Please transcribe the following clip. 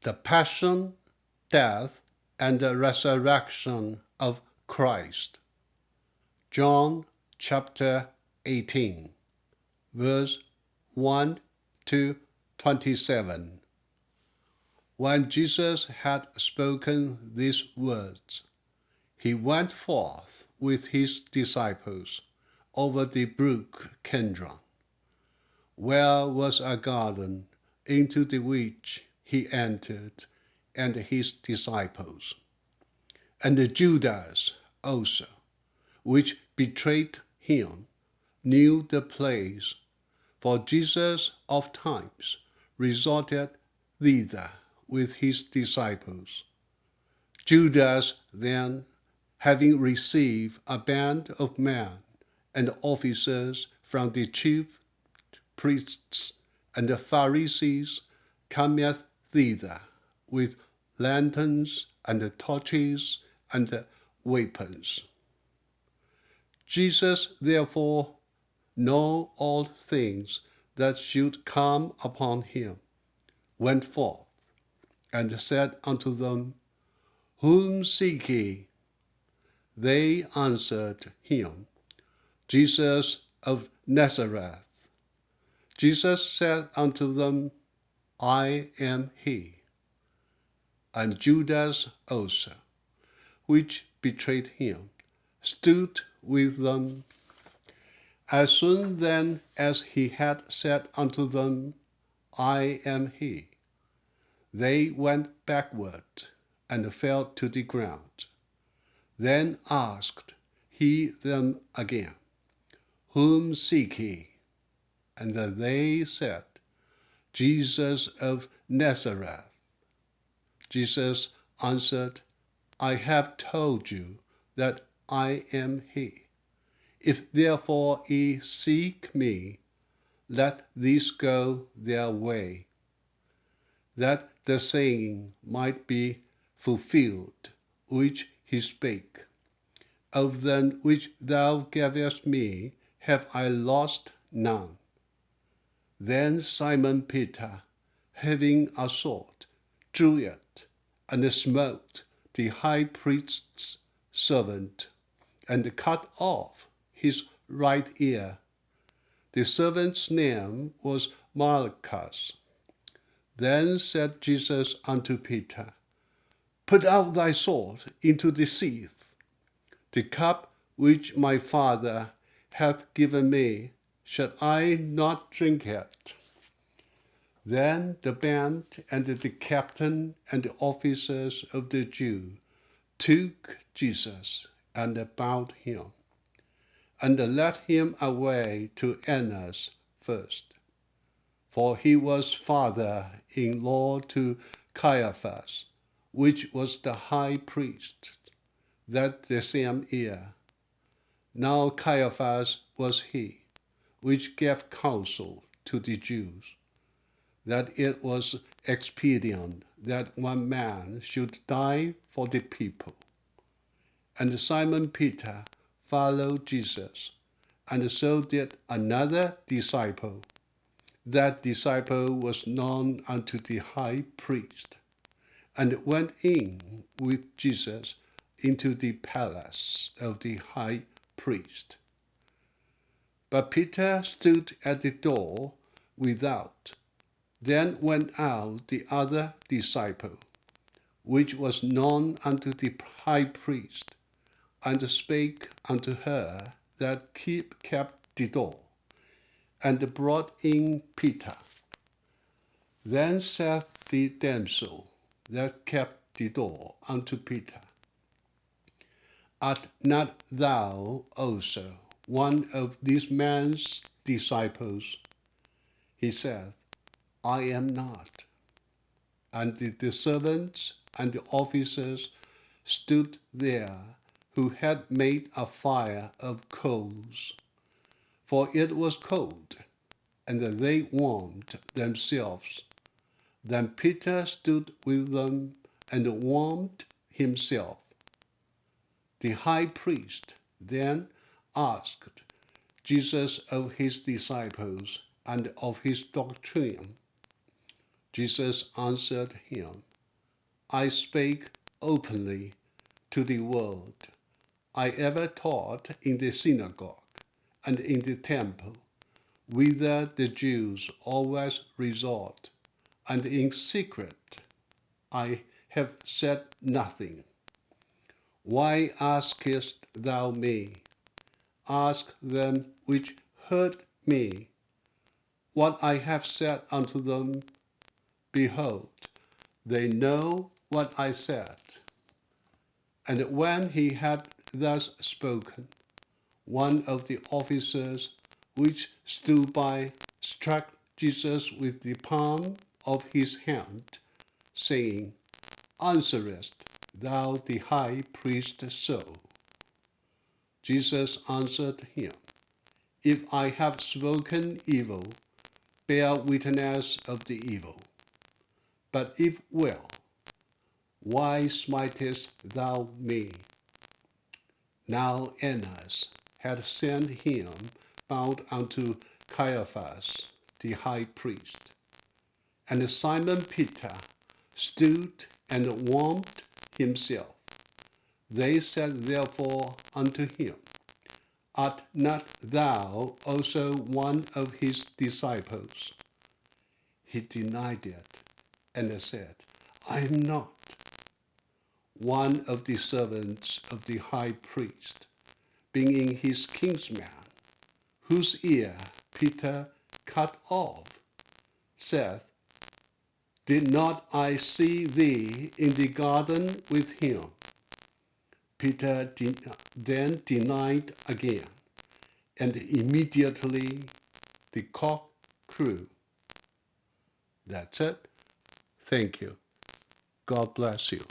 The passion, death, and the resurrection of Christ. John chapter 18, verse 1 to 27. When Jesus had spoken these words, he went forth with his disciples over the brook Kidron, where was a garden, into the which he entered, and his disciples. And Judas also, which betrayed him, knew the place, for Jesus ofttimes resorted thither with his disciples. Judas then, having received a band of men and officers from the chief priests and the Pharisees, cometh thither with lanterns and torches and weapons. Jesus therefore, know all things that should come upon him, went forth, and said unto them, Whom seek ye? They answered him, Jesus of Nazareth. Jesus said unto them, I am he. And Judas also, which betrayed him, stood with them. As soon then as he had said unto them, I am he, they went backward and fell to the ground. Then asked he them again, Whom seek ye? And they said, Jesus of Nazareth. Jesus answered, I have told you that I am he. If therefore ye seek me, let these go their way, that the saying might be fulfilled which he spake, Of them which thou gavest me have I lost none. Then Simon Peter, having a sword, drew it, and smote the high priest's servant, and cut off his right ear. The servant's name was Malchus. Then said Jesus unto Peter, Put out thy sword into the sheath. The cup which my Father hath given me, shall I not drink it? Then the band and the captain and the officers of the Jews took Jesus and bound him, and led him away to Annas first, for he was father-in-law to Caiaphas, which was the high priest, that the same year. Now Caiaphas was he, which gave counsel to the Jews, that it was expedient that one man should die for the people. And Simon Peter followed Jesus, and so did another disciple. That disciple was known unto the high priest, and went in with Jesus into the palace of the high priest. But Peter stood at the door without. Then went out the other disciple, which was known unto the high priest, and spake unto her that kept the door, and brought in Peter. Then saith the damsel that kept the door unto Peter, Art not thou also one of this man's disciples? He saith, I am not. And the servants and the officers stood there, who had made a fire of coals, for it was cold, and they warmed themselves. Then Peter stood with them and warmed himself. The high priest then asked Jesus of his disciples and of his doctrine. Jesus answered him, I spake openly to the world. I ever taught in the synagogue and in the temple, whither the Jews always resort, and in secret I have said nothing. Why askest thou me? Ask them which heard me what I have said unto them. Behold, they know what I said. And when he had thus spoken, one of the officers which stood by struck Jesus with the palm of his hand, saying, Answerest thou the high priest so? Jesus answered him, If I have spoken evil, bear witness of the evil. But if well, why smitest thou me? Now Annas had sent him bound unto Caiaphas the high priest. And Simon Peter stood and warmed himself. They said therefore unto him, Art not thou also one of his disciples? He denied it and said, I am not. One of the servants of the high priest, being his kinsman, whose ear Peter cut off, saith, Did not I see thee in the garden with him? Peter then denied again, and immediately the cock crew. That's it. Thank you. God bless you.